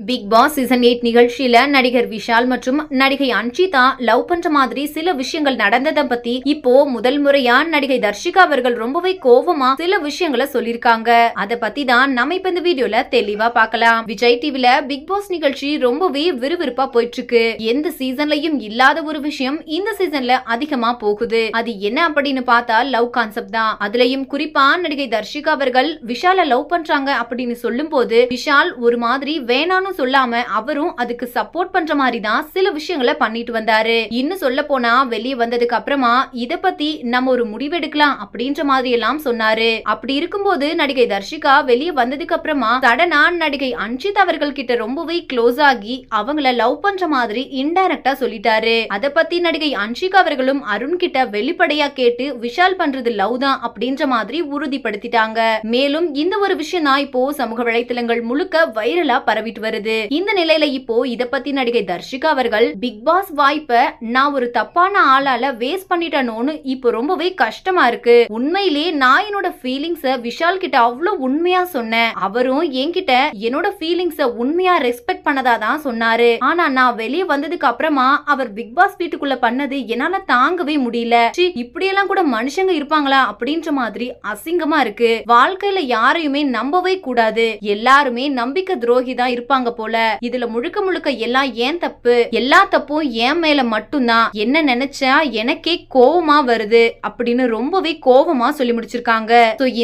Big Boss season 8 நிகழ்ச்சியில நடிகர் விஷால் மற்றும் நடிகை அன்ஷிதா லவ் பண்ற மாதிரி சில விஷயங்கள் நடந்ததை பத்தி இப்போ முதல் முறையா நடிகை தர்ஷிகா அவர்கள் ரொம்பவே கோவமா சில விஷயங்களை சொல்லிருக்காங்க. அத பத்தி தான் நம்ம இப்ப இந்த வீடியோல தெளிவா பார்க்கலாம். விஜய் டிவில பிக் பாஸ் நிகழ்ச்சி ரொம்பவே விறுவிறுப்பா போயிட்டு இருக்கு. எந்த சீசன்லயும் இல்லாத ஒரு விஷயம் இந்த சீசன்ல அதிகமா போகுது. அது என்ன அப்படின்னு பார்த்தா லவ் கான்செப்ட் தான். அதுலயும் குறிப்பா நடிகை தர்ஷிகா அவர்கள் விஷால லவ் பண்றாங்க அப்படின்னு சொல்லும் போது விஷால் ஒரு மாதிரி வேணான்னு சொல்லாம அவரும் அதுக்கு சப்போர்ட் பண்ற மாதிரி தான் சில விஷயங்களை பண்ணிட்டு வந்தாரு. இன்னும் சொல்ல போனா வெளியே வந்ததுக்கு அப்புறமா இத பத்தி நம்ம ஒரு முடிவெடுக்கலாம் அப்படின்ற மாதிரி எல்லாம் சொன்னாரு. அப்படி இருக்கும்போது நடிகை தர்ஷிகா வெளியே வந்ததுக்கு அப்புறமா சடனா நடிகை அன்ஷிதா அவர்கள் கிட்ட ரொம்பவே க்ளோஸ் ஆகி அவங்கள லவ் பண்ற மாதிரி இன்டைரக்டா சொல்லிட்டாரு. அத பத்தி நடிகை அன்ஷிகா அவர்களும் அருண் கிட்ட வெளிப்படையா கேட்டு விஷால் பண்றது லவ் தான் அப்படின்ற மாதிரி உறுதிப்படுத்திட்டாங்க. மேலும் இந்த ஒரு விஷயம் தான் இப்போ சமூக வலைத்தளங்கள் முழுக்க வைரலா பரவிட்டு வருது. இந்த நிலையில இப்போ இத பத்தி நடிகை தர்ஷிகா அவர்கள் பிக் பாஸ் வாய்ப்பை நான் ஒரு தப்பான ஆளால வேஸ்ட் பண்ணிட்டேனோன்னு இப்போ ரொம்பவே கஷ்டமா இருக்கு. உண்மையிலே நான் என்னோட ஃபீலிங்ஸ விஷால் கிட்ட அவ்வளவு உண்மையா சொன்னேன். அவரும் என்கிட்ட என்னோட ஃபீலிங்ஸ உண்மையா ரெஸ்பெக்ட் பண்ணதா தான் சொன்னாரு. ஆனா நான் வெளியே வந்ததுக்கு அப்புறமா அவர் பிக் பாஸ் வீட்டுக்குள்ள பண்ணது என்னால தாங்கவே முடியல. இப்படியெல்லாம் கூட மனுஷங்க இருப்பாங்களா அப்படின்ற மாதிரி அசிங்கமா இருக்கு. வாழ்க்கையில யாரையுமே நம்பவே கூடாது. எல்லாருமே நம்பிக்கை துரோகி தான் இருப்பாங்க போல. இதுல முழுக்க முழுக்க எல்லாம் ஏன் தப்பு, எல்லா தப்பும் என் மேல மட்டும்தான். என்ன நினைச்சா எனக்கே கோவமா வருது அப்படின்னு ரொம்பவே கோவமா சொல்லி முடிச்சிருக்காங்க.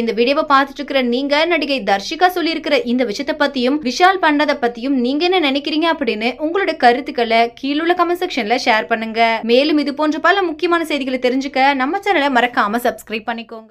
இந்த வீடியோவை பார்த்துட்டு இருக்கிற நீங்க நடிகை தர்ஷிகா சொல்லி இருக்கிற இந்த விஷயத்தை பத்தியும் விஷால் பண்ணத பத்தியும் நீங்க என்ன நினைக்கிறீங்க அப்படின்னு உங்களோட கருத்துக்களை கீழுள்ள கமெண்ட் செக்ஷன்ல ஷேர் பண்ணுங்க. மேலும் இது போன்ற பல முக்கியமான செய்திகளை தெரிஞ்சுக்க நம்ம சேனலை மறக்காம சப்ஸ்கிரைப் பண்ணிக்கோங்க.